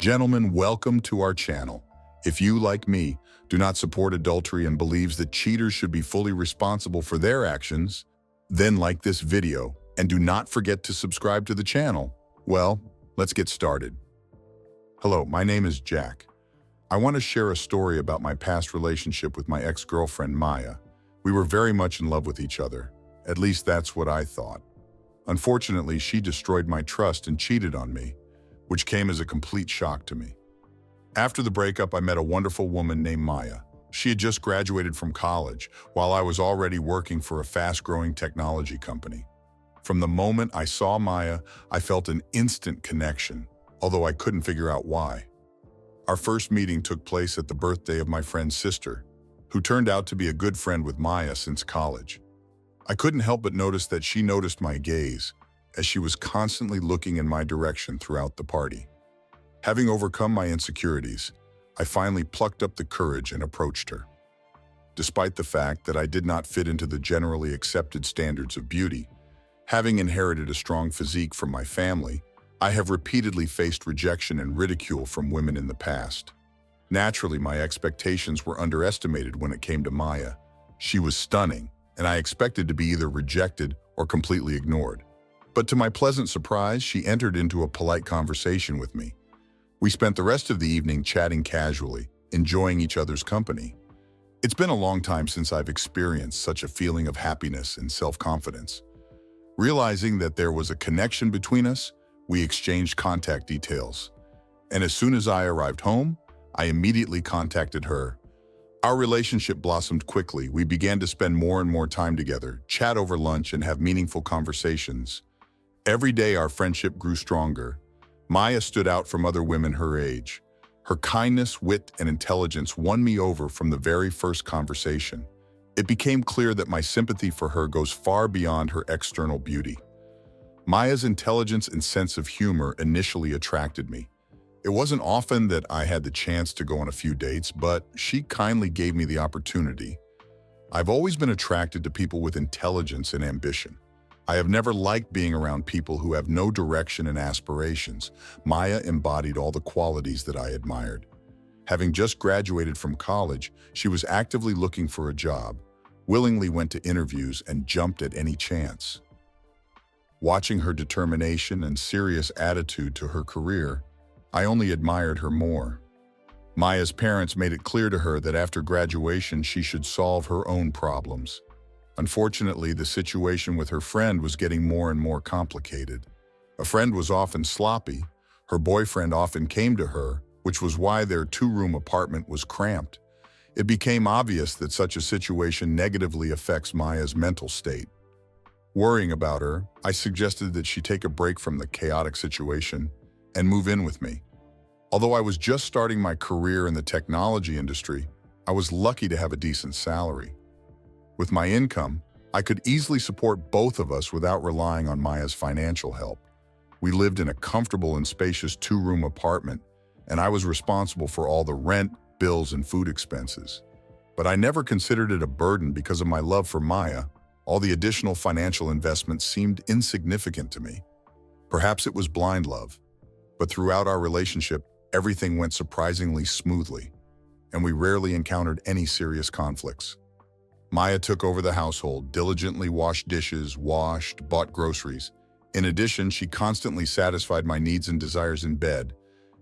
Gentlemen, welcome to our channel. If you, like me, do not support adultery and believes that cheaters should be fully responsible for their actions, then like this video and do not forget to subscribe to the channel. Well, let's get started. Hello, my name is Jack. I want to share a story about my past relationship with my ex-girlfriend Maya. We were very much in love with each other. At least that's what I thought. Unfortunately, she destroyed my trust and cheated on me, which came as a complete shock to me. After the breakup, I met a wonderful woman named Maya. She had just graduated from college, while I was already working for a fast-growing technology company. From the moment I saw Maya, I felt an instant connection, although I couldn't figure out why. Our first meeting took place at the birthday of my friend's sister, who turned out to be a good friend with Maya since college. I couldn't help but notice that she noticed my gaze, as she was constantly looking in my direction throughout the party. Having overcome my insecurities, I finally plucked up the courage and approached her. Despite the fact that I did not fit into the generally accepted standards of beauty, having inherited a strong physique from my family, I have repeatedly faced rejection and ridicule from women in the past. Naturally, my expectations were underestimated when it came to Maya. She was stunning, and I expected to be either rejected or completely ignored. But to my pleasant surprise, she entered into a polite conversation with me. We spent the rest of the evening chatting casually, enjoying each other's company. It's been a long time since I've experienced such a feeling of happiness and self-confidence. Realizing that there was a connection between us, we exchanged contact details. And as soon as I arrived home, I immediately contacted her. Our relationship blossomed quickly. We began to spend more and more time together, chat over lunch, and have meaningful conversations. Every day our friendship grew stronger. Maya stood out from other women her age. Her kindness, wit, and intelligence won me over from the very first conversation. It became clear that my sympathy for her goes far beyond her external beauty. Maya's intelligence and sense of humor initially attracted me. It wasn't often that I had the chance to go on a few dates, but she kindly gave me the opportunity. I've always been attracted to people with intelligence and ambition. I have never liked being around people who have no direction and aspirations. Maya embodied all the qualities that I admired. Having just graduated from college, she was actively looking for a job, willingly went to interviews, and jumped at any chance. Watching her determination and serious attitude to her career, I only admired her more. Maya's parents made it clear to her that after graduation she should solve her own problems. Unfortunately, the situation with her friend was getting more and more complicated. A friend was often sloppy. Her boyfriend often came to her, which was why their two-room apartment was cramped. It became obvious that such a situation negatively affects Maya's mental state. Worrying about her, I suggested that she take a break from the chaotic situation and move in with me. Although I was just starting my career in the technology industry, I was lucky to have a decent salary. With my income, I could easily support both of us without relying on Maya's financial help. We lived in a comfortable and spacious two-room apartment, and I was responsible for all the rent, bills, and food expenses. But I never considered it a burden because of my love for Maya. All the additional financial investments seemed insignificant to me. Perhaps it was blind love. But throughout our relationship, everything went surprisingly smoothly, and we rarely encountered any serious conflicts. Maya took over the household, diligently washed dishes, bought groceries. In addition, she constantly satisfied my needs and desires in bed,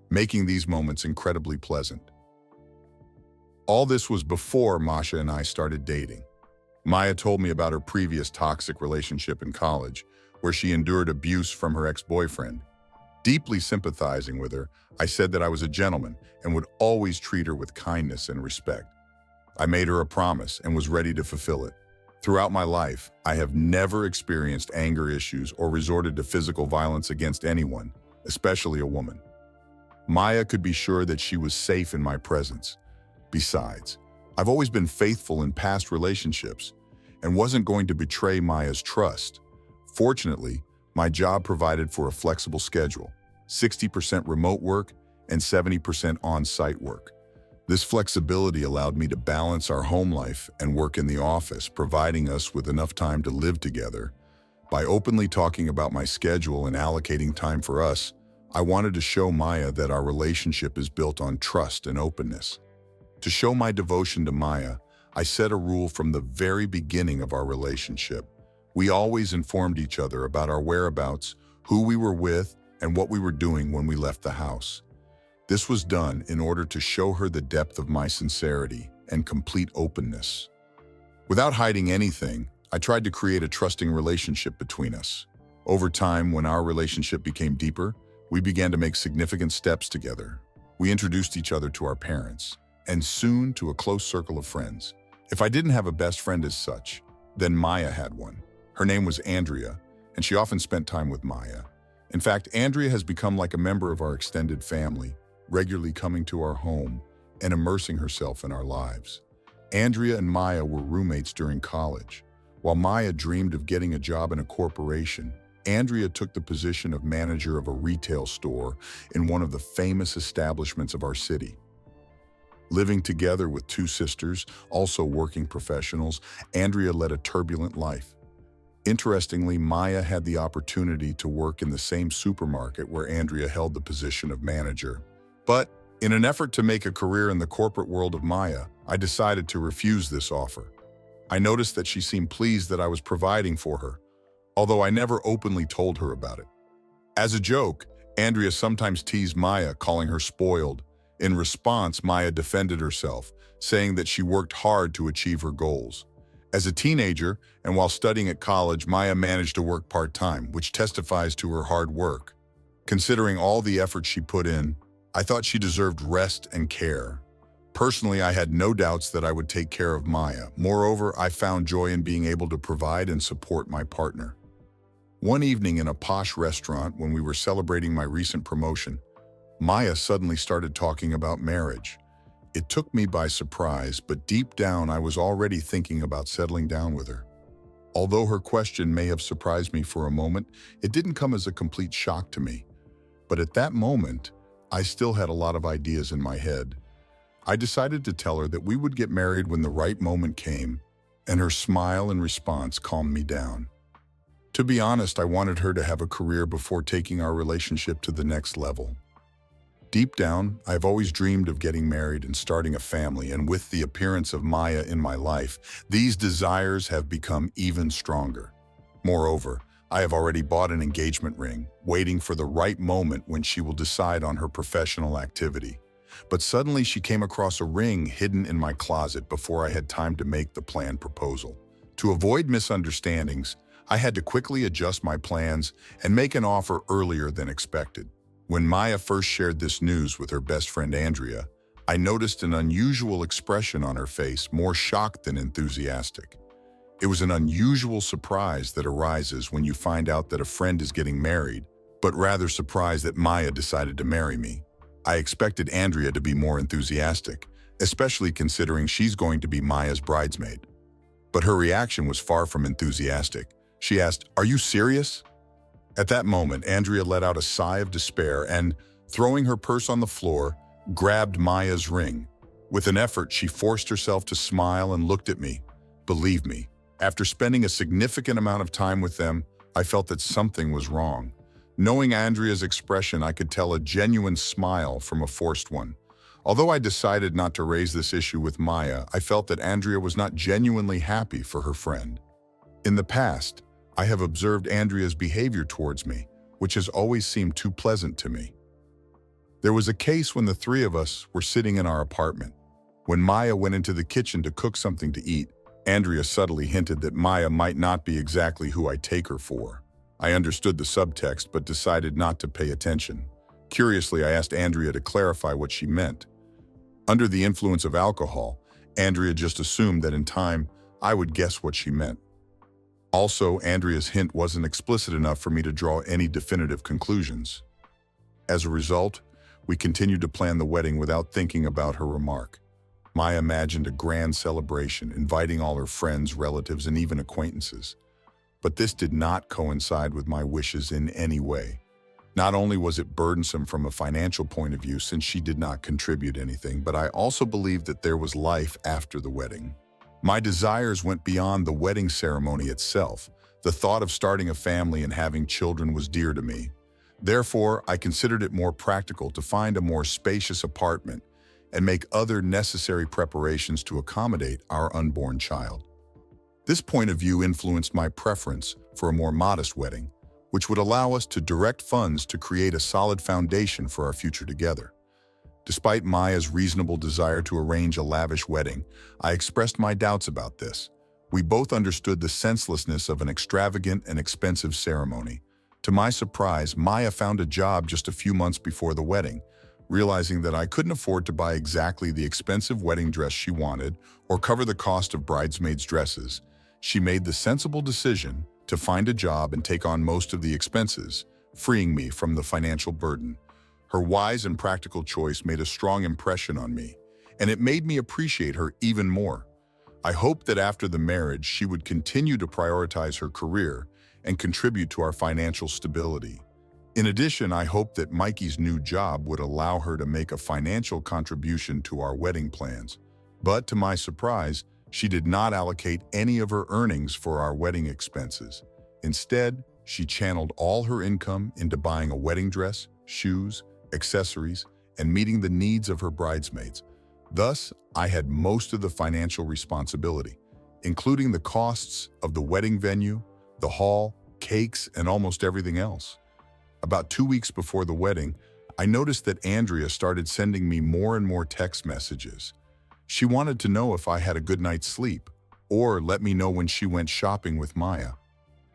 making these moments incredibly pleasant. All this was before Masha and I started dating. Maya told me about her previous toxic relationship in college, where she endured abuse from her ex-boyfriend. Deeply sympathizing with her, I said that I was a gentleman and would always treat her with kindness and respect. I made her a promise and was ready to fulfill it. Throughout my life, I have never experienced anger issues or resorted to physical violence against anyone, especially a woman. Maya could be sure that she was safe in my presence. Besides, I've always been faithful in past relationships and wasn't going to betray Maya's trust. Fortunately, my job provided for a flexible schedule, 60% remote work and 70% on-site work. This flexibility allowed me to balance our home life and work in the office, providing us with enough time to live together. By openly talking about my schedule and allocating time for us, I wanted to show Maya that our relationship is built on trust and openness. To show my devotion to Maya, I set a rule from the very beginning of our relationship. We always informed each other about our whereabouts, who we were with, and what we were doing when we left the house. This was done in order to show her the depth of my sincerity and complete openness. Without hiding anything, I tried to create a trusting relationship between us. Over time, when our relationship became deeper, we began to make significant steps together. We introduced each other to our parents, and soon to a close circle of friends. If I didn't have a best friend as such, then Maya had one. Her name was Andrea, and she often spent time with Maya. In fact, Andrea has become like a member of our extended family, regularly coming to our home and immersing herself in our lives. Andrea and Maya were roommates during college. While Maya dreamed of getting a job in a corporation, Andrea took the position of manager of a retail store in one of the famous establishments of our city. Living together with two sisters, also working professionals, Andrea led a turbulent life. Interestingly, Maya had the opportunity to work in the same supermarket where Andrea held the position of manager. But in an effort to make a career in the corporate world of Maya, I decided to refuse this offer. I noticed that she seemed pleased that I was providing for her, although I never openly told her about it. As a joke, Andrea sometimes teased Maya, calling her spoiled. In response, Maya defended herself, saying that she worked hard to achieve her goals. As a teenager, and while studying at college, Maya managed to work part-time, which testifies to her hard work. Considering all the effort she put in, I thought she deserved rest and care. Personally, I had no doubts that I would take care of Maya. Moreover, I found joy in being able to provide and support my partner. One evening in a posh restaurant, when we were celebrating my recent promotion, Maya suddenly started talking about marriage. It took me by surprise, but deep down I was already thinking about settling down with her. Although her question may have surprised me for a moment, it didn't come as a complete shock to me. But at that moment, I still had a lot of ideas in my head. I decided to tell her that we would get married when the right moment came, and her smile in response calmed me down. To be honest, I wanted her to have a career before taking our relationship to the next level. Deep down, I've always dreamed of getting married and starting a family, and with the appearance of Maya in my life, these desires have become even stronger. Moreover, I have already bought an engagement ring, waiting for the right moment when she will decide on her professional activity. But suddenly she came across a ring hidden in my closet before I had time to make the planned proposal. To avoid misunderstandings, I had to quickly adjust my plans and make an offer earlier than expected. When Maya first shared this news with her best friend Andrea, I noticed an unusual expression on her face, more shocked than enthusiastic. It was an unusual surprise that arises when you find out that a friend is getting married, but rather surprised that Maya decided to marry me. I expected Andrea to be more enthusiastic, especially considering she's going to be Maya's bridesmaid. But her reaction was far from enthusiastic. She asked, "Are you serious?" At that moment, Andrea let out a sigh of despair and, throwing her purse on the floor, grabbed Maya's ring. With an effort, she forced herself to smile and looked at me. Believe me, after spending a significant amount of time with them, I felt that something was wrong. Knowing Andrea's expression, I could tell a genuine smile from a forced one. Although I decided not to raise this issue with Maya, I felt that Andrea was not genuinely happy for her friend. In the past, I have observed Andrea's behavior towards me, which has always seemed too pleasant to me. There was a case when the three of us were sitting in our apartment. When Maya went into the kitchen to cook something to eat, Andrea subtly hinted that Maya might not be exactly who I take her for. I understood the subtext but decided not to pay attention. Curiously, I asked Andrea to clarify what she meant. Under the influence of alcohol, Andrea just assumed that in time, I would guess what she meant. Also, Andrea's hint wasn't explicit enough for me to draw any definitive conclusions. As a result, we continued to plan the wedding without thinking about her remark. Maya imagined a grand celebration, inviting all her friends, relatives, and even acquaintances. But this did not coincide with my wishes in any way. Not only was it burdensome from a financial point of view since she did not contribute anything, but I also believed that there was life after the wedding. My desires went beyond the wedding ceremony itself. The thought of starting a family and having children was dear to me. Therefore, I considered it more practical to find a more spacious apartment and make other necessary preparations to accommodate our unborn child. This point of view influenced my preference for a more modest wedding, which would allow us to direct funds to create a solid foundation for our future together. Despite Maya's reasonable desire to arrange a lavish wedding, I expressed my doubts about this. We both understood the senselessness of an extravagant and expensive ceremony. To my surprise, Maya found a job just a few months before the wedding. Realizing that I couldn't afford to buy exactly the expensive wedding dress she wanted or cover the cost of bridesmaids' dresses, she made the sensible decision to find a job and take on most of the expenses, freeing me from the financial burden. Her wise and practical choice made a strong impression on me, and it made me appreciate her even more. I hoped that after the marriage, she would continue to prioritize her career and contribute to our financial stability. In addition, I hoped that Mikey's new job would allow her to make a financial contribution to our wedding plans. But to my surprise, she did not allocate any of her earnings for our wedding expenses. Instead, she channeled all her income into buying a wedding dress, shoes, accessories, and meeting the needs of her bridesmaids. Thus, I had most of the financial responsibility, including the costs of the wedding venue, the hall, cakes, and almost everything else. About 2 weeks before the wedding, I noticed that Andrea started sending me more and more text messages. She wanted to know if I had a good night's sleep, or let me know when she went shopping with Maya.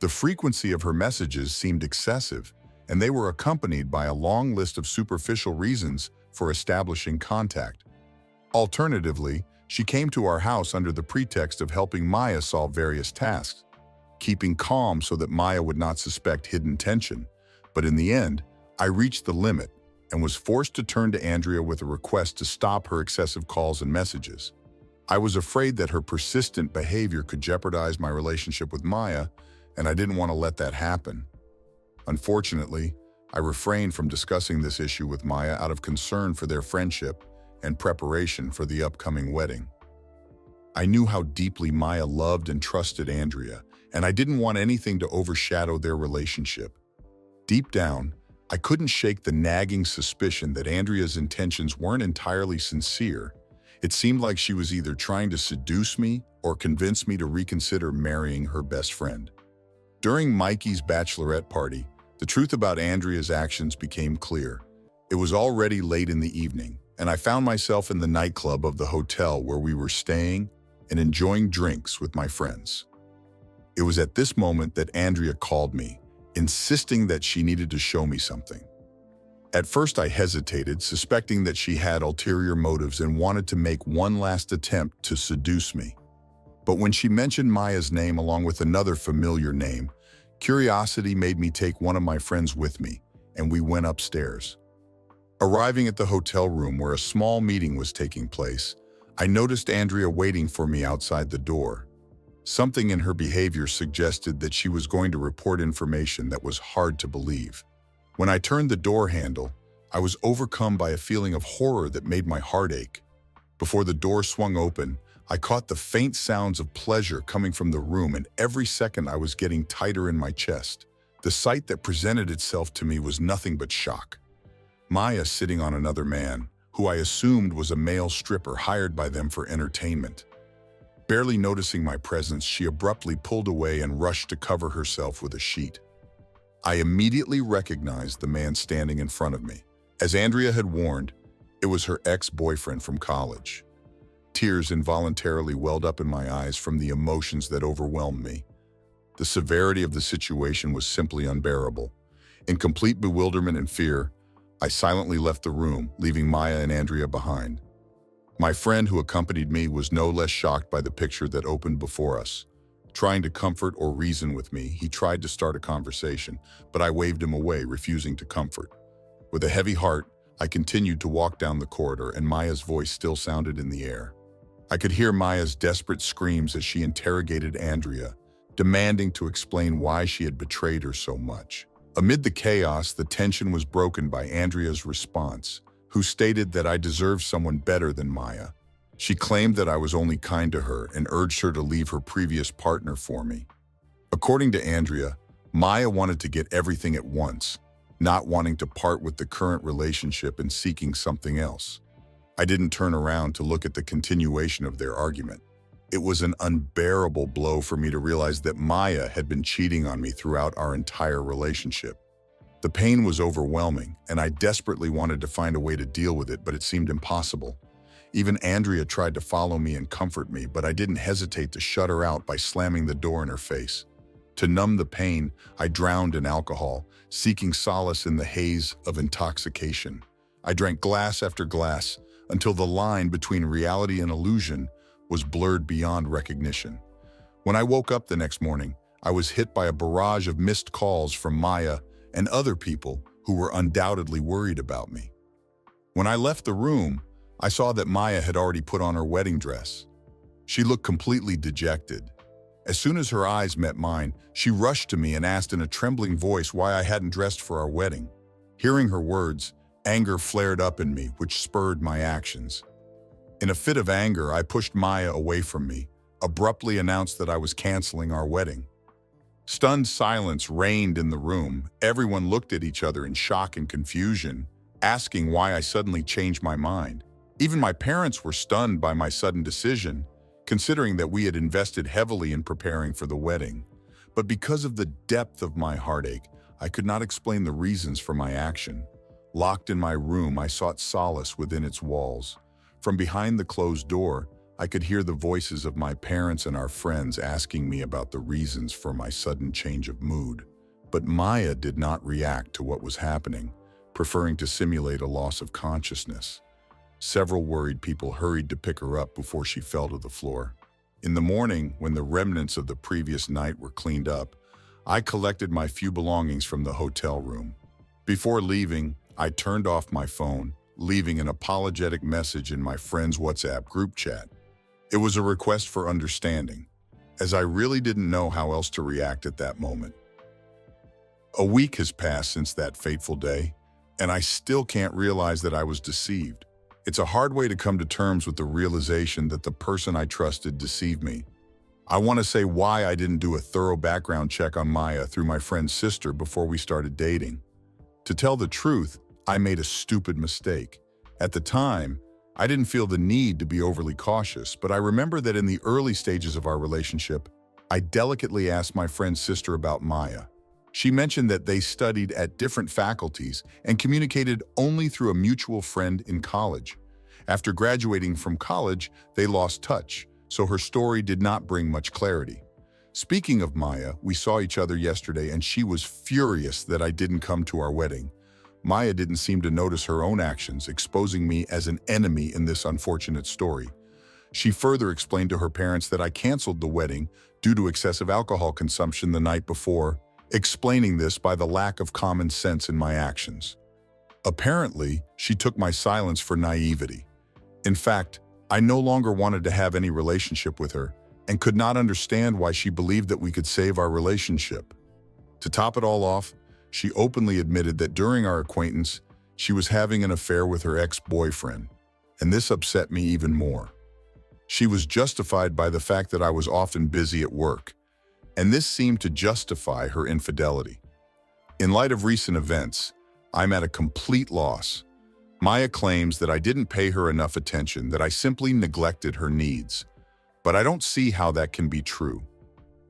The frequency of her messages seemed excessive, and they were accompanied by a long list of superficial reasons for establishing contact. Alternatively, she came to our house under the pretext of helping Maya solve various tasks, keeping calm so that Maya would not suspect hidden tension. But in the end, I reached the limit and was forced to turn to Andrea with a request to stop her excessive calls and messages. I was afraid that her persistent behavior could jeopardize my relationship with Maya, and I didn't want to let that happen. Unfortunately, I refrained from discussing this issue with Maya out of concern for their friendship and preparation for the upcoming wedding. I knew how deeply Maya loved and trusted Andrea, and I didn't want anything to overshadow their relationship. Deep down, I couldn't shake the nagging suspicion that Andrea's intentions weren't entirely sincere. It seemed like she was either trying to seduce me or convince me to reconsider marrying her best friend. During Mikey's bachelorette party, the truth about Andrea's actions became clear. It was already late in the evening, and I found myself in the nightclub of the hotel where we were staying and enjoying drinks with my friends. It was at this moment that Andrea called me, insisting that she needed to show me something. At first I hesitated, suspecting that she had ulterior motives and wanted to make one last attempt to seduce me. But when she mentioned Maya's name along with another familiar name, curiosity made me take one of my friends with me, and we went upstairs. Arriving at the hotel room where a small meeting was taking place, I noticed Andrea waiting for me outside the door. Something in her behavior suggested that she was going to report information that was hard to believe. When I turned the door handle, I was overcome by a feeling of horror that made my heart ache. Before the door swung open, I caught the faint sounds of pleasure coming from the room, and every second I was getting tighter in my chest. The sight that presented itself to me was nothing but shock. Maya sitting on another man, who I assumed was a male stripper hired by them for entertainment. Barely noticing my presence, she abruptly pulled away and rushed to cover herself with a sheet. I immediately recognized the man standing in front of me. As Andrea had warned, it was her ex-boyfriend from college. Tears involuntarily welled up in my eyes from the emotions that overwhelmed me. The severity of the situation was simply unbearable. In complete bewilderment and fear, I silently left the room, leaving Maya and Andrea behind. My friend who accompanied me was no less shocked by the picture that opened before us. Trying to comfort or reason with me, he tried to start a conversation, but I waved him away, refusing to comfort. With a heavy heart, I continued to walk down the corridor, and Maya's voice still sounded in the air. I could hear Maya's desperate screams as she interrogated Andrea, demanding to explain why she had betrayed her so much. Amid the chaos, the tension was broken by Andrea's response, who stated that I deserved someone better than Maya. She claimed that I was only kind to her and urged her to leave her previous partner for me. According to Andrea, Maya wanted to get everything at once, not wanting to part with the current relationship and seeking something else. I didn't turn around to look at the continuation of their argument. It was an unbearable blow for me to realize that Maya had been cheating on me throughout our entire relationship. The pain was overwhelming, and I desperately wanted to find a way to deal with it, but it seemed impossible. Even Andrea tried to follow me and comfort me, but I didn't hesitate to shut her out by slamming the door in her face. To numb the pain, I drowned in alcohol, seeking solace in the haze of intoxication. I drank glass after glass until the line between reality and illusion was blurred beyond recognition. When I woke up the next morning, I was hit by a barrage of missed calls from Maya and other people who were undoubtedly worried about me. When I left the room, I saw that Maya had already put on her wedding dress. She looked completely dejected. As soon as her eyes met mine, she rushed to me and asked in a trembling voice why I hadn't dressed for our wedding. Hearing her words, anger flared up in me, which spurred my actions. In a fit of anger, I pushed Maya away from me, abruptly announced that I was canceling our wedding. Stunned silence reigned in the room. Everyone looked at each other in shock and confusion, asking why I suddenly changed my mind. Even my parents were stunned by my sudden decision, considering that we had invested heavily in preparing for the wedding. But because of the depth of my heartache, I could not explain the reasons for my action. Locked in my room, I sought solace within its walls. From behind the closed door, I could hear the voices of my parents and our friends asking me about the reasons for my sudden change of mood. But Maya did not react to what was happening, preferring to simulate a loss of consciousness. Several worried people hurried to pick her up before she fell to the floor. In the morning, when the remnants of the previous night were cleaned up, I collected my few belongings from the hotel room. Before leaving, I turned off my phone, leaving an apologetic message in my friend's WhatsApp group chat. It was a request for understanding, as I really didn't know how else to react at that moment. A week has passed since that fateful day, and I still can't realize that I was deceived. It's a hard way to come to terms with the realization that the person I trusted deceived me. I want to say why I didn't do a thorough background check on Maya through my friend's sister before we started dating. To tell the truth, I made a stupid mistake. At the time, I didn't feel the need to be overly cautious, but I remember that in the early stages of our relationship, I delicately asked my friend's sister about Maya. She mentioned that they studied at different faculties and communicated only through a mutual friend in college. After graduating from college, they lost touch, so her story did not bring much clarity. Speaking of Maya, we saw each other yesterday and she was furious that I didn't come to our wedding. Maya didn't seem to notice her own actions, exposing me as an enemy in this unfortunate story. She further explained to her parents that I canceled the wedding due to excessive alcohol consumption the night before, explaining this by the lack of common sense in my actions. Apparently, she took my silence for naivety. In fact, I no longer wanted to have any relationship with her and could not understand why she believed that we could save our relationship. To top it all off, she openly admitted that during our acquaintance, she was having an affair with her ex-boyfriend, and this upset me even more. She was justified by the fact that I was often busy at work, and this seemed to justify her infidelity. In light of recent events, I'm at a complete loss. Maya claims that I didn't pay her enough attention, that I simply neglected her needs. But I don't see how that can be true.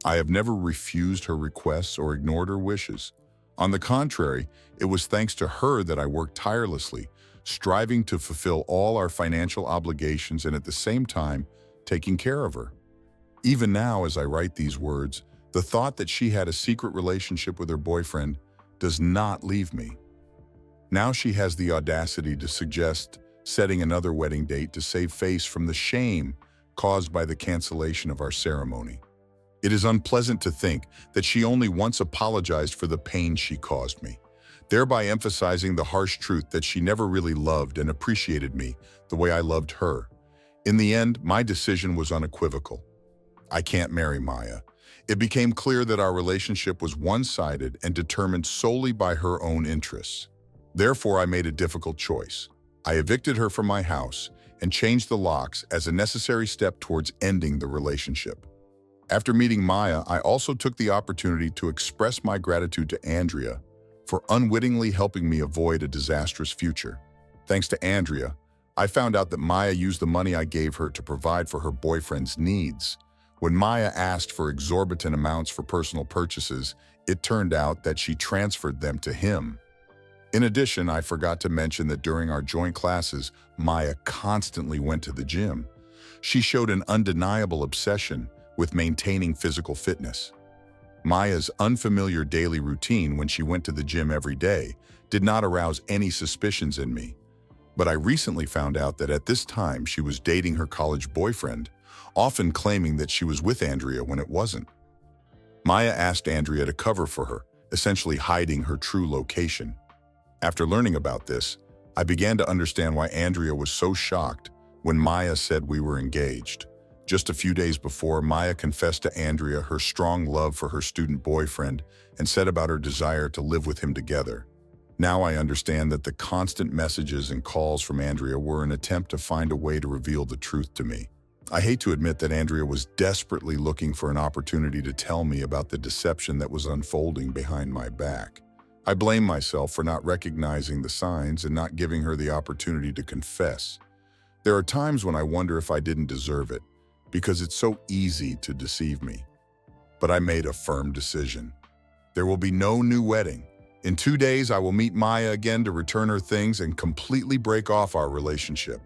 I have never refused her requests or ignored her wishes. On the contrary, it was thanks to her that I worked tirelessly, striving to fulfill all our financial obligations and at the same time, taking care of her. Even now, as I write these words, the thought that she had a secret relationship with her boyfriend does not leave me. Now she has the audacity to suggest setting another wedding date to save face from the shame caused by the cancellation of our ceremony. It is unpleasant to think that she only once apologized for the pain she caused me, thereby emphasizing the harsh truth that she never really loved and appreciated me the way I loved her. In the end, my decision was unequivocal. I can't marry Maya. It became clear that our relationship was one-sided and determined solely by her own interests. Therefore, I made a difficult choice. I evicted her from my house and changed the locks as a necessary step towards ending the relationship. After meeting Maya, I also took the opportunity to express my gratitude to Andrea for unwittingly helping me avoid a disastrous future. Thanks to Andrea, I found out that Maya used the money I gave her to provide for her boyfriend's needs. When Maya asked for exorbitant amounts for personal purchases, it turned out that she transferred them to him. In addition, I forgot to mention that during our joint classes, Maya constantly went to the gym. She showed an undeniable obsession with maintaining physical fitness. Maya's unfamiliar daily routine when she went to the gym every day did not arouse any suspicions in me. But I recently found out that at this time she was dating her college boyfriend, often claiming that she was with Andrea when it wasn't. Maya asked Andrea to cover for her, essentially hiding her true location. After learning about this, I began to understand why Andrea was so shocked when Maya said we were engaged. Just a few days before, Maya confessed to Andrea her strong love for her student boyfriend and said about her desire to live with him together. Now I understand that the constant messages and calls from Andrea were an attempt to find a way to reveal the truth to me. I hate to admit that Andrea was desperately looking for an opportunity to tell me about the deception that was unfolding behind my back. I blame myself for not recognizing the signs and not giving her the opportunity to confess. There are times when I wonder if I didn't deserve it, because it's so easy to deceive me. But I made a firm decision. There will be no new wedding. In 2 days, I will meet Maya again to return her things and completely break off our relationship.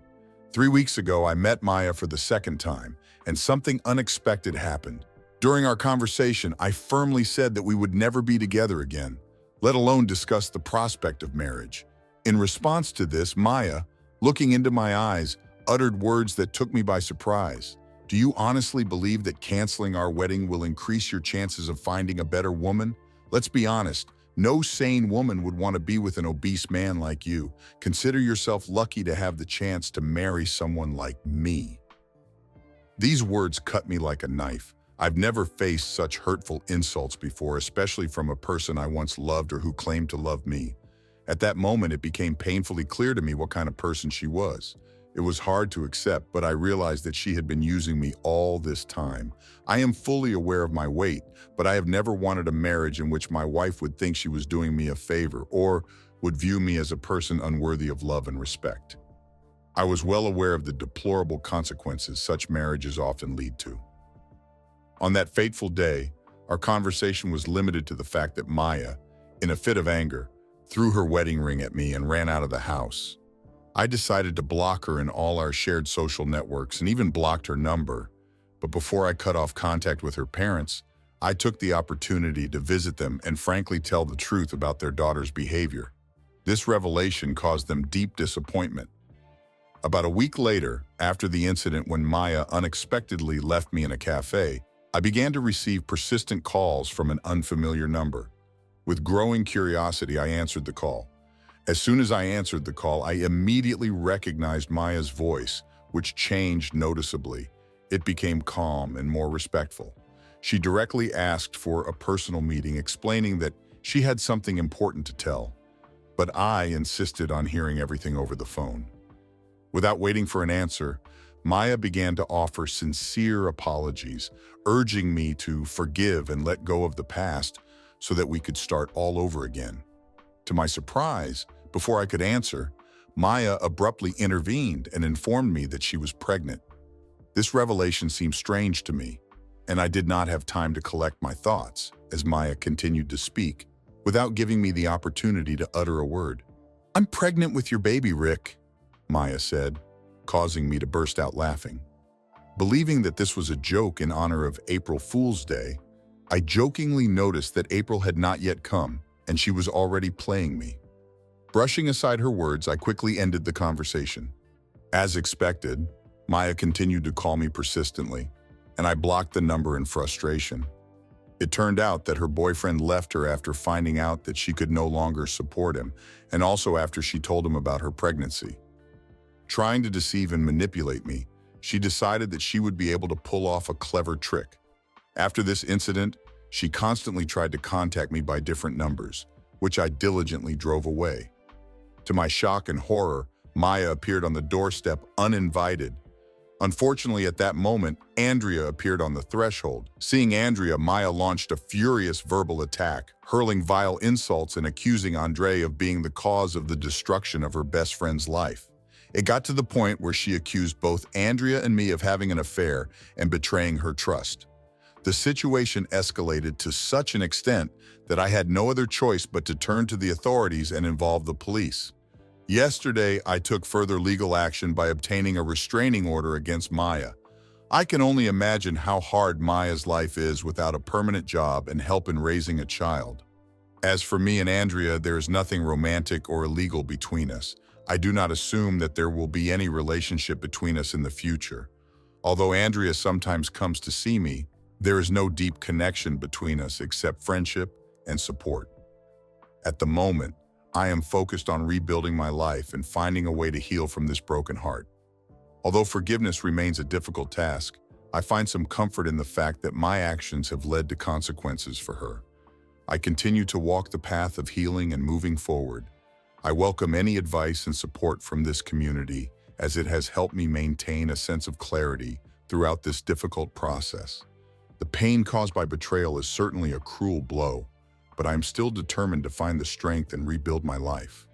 3 weeks ago, I met Maya for the second time, and something unexpected happened. During our conversation, I firmly said that we would never be together again, let alone discuss the prospect of marriage. In response to this, Maya, looking into my eyes, uttered words that took me by surprise. Do you honestly believe that canceling our wedding will increase your chances of finding a better woman? Let's be honest, no sane woman would want to be with an obese man like you. Consider yourself lucky to have the chance to marry someone like me. These words cut me like a knife. I've never faced such hurtful insults before, especially from a person I once loved or who claimed to love me. At that moment, it became painfully clear to me what kind of person she was. It was hard to accept, but I realized that she had been using me all this time. I am fully aware of my weight, but I have never wanted a marriage in which my wife would think she was doing me a favor or would view me as a person unworthy of love and respect. I was well aware of the deplorable consequences such marriages often lead to. On that fateful day, our conversation was limited to the fact that Maya, in a fit of anger, threw her wedding ring at me and ran out of the house. I decided to block her in all our shared social networks and even blocked her number. But before I cut off contact with her parents, I took the opportunity to visit them and frankly tell the truth about their daughter's behavior. This revelation caused them deep disappointment. About a week later, after the incident when Maya unexpectedly left me in a cafe, I began to receive persistent calls from an unfamiliar number. With growing curiosity, I answered the call. As soon as I answered the call, I immediately recognized Maya's voice, which changed noticeably. It became calm and more respectful. She directly asked for a personal meeting, explaining that she had something important to tell. But I insisted on hearing everything over the phone. Without waiting for an answer, Maya began to offer sincere apologies, urging me to forgive and let go of the past so that we could start all over again. To my surprise, before I could answer, Maya abruptly intervened and informed me that she was pregnant. This revelation seemed strange to me, and I did not have time to collect my thoughts as Maya continued to speak without giving me the opportunity to utter a word. "I'm pregnant with your baby, Rick," Maya said, causing me to burst out laughing. Believing that this was a joke in honor of April Fool's Day, I jokingly noticed that April had not yet come, and she was already playing me. Brushing aside her words, I quickly ended the conversation. As expected, Maya continued to call me persistently, and I blocked the number in frustration. It turned out that her boyfriend left her after finding out that she could no longer support him, and also after she told him about her pregnancy. Trying to deceive and manipulate me, she decided that she would be able to pull off a clever trick. After this incident, she constantly tried to contact me by different numbers, which I diligently drove away. To my shock and horror, Maya appeared on the doorstep uninvited. Unfortunately, at that moment, Andrea appeared on the threshold. Seeing Andrea, Maya launched a furious verbal attack, hurling vile insults and accusing Andre of being the cause of the destruction of her best friend's life. It got to the point where she accused both Andrea and me of having an affair and betraying her trust. The situation escalated to such an extent that I had no other choice but to turn to the authorities and involve the police. Yesterday, I took further legal action by obtaining a restraining order against Maya. I can only imagine how hard Maya's life is without a permanent job and help in raising a child. As for me and Andrea, there is nothing romantic or illegal between us. I do not assume that there will be any relationship between us in the future. Although Andrea sometimes comes to see me, there is no deep connection between us except friendship and support. At the moment, I am focused on rebuilding my life and finding a way to heal from this broken heart. Although forgiveness remains a difficult task, I find some comfort in the fact that my actions have led to consequences for her. I continue to walk the path of healing and moving forward. I welcome any advice and support from this community, as it has helped me maintain a sense of clarity throughout this difficult process. The pain caused by betrayal is certainly a cruel blow, but I am still determined to find the strength and rebuild my life.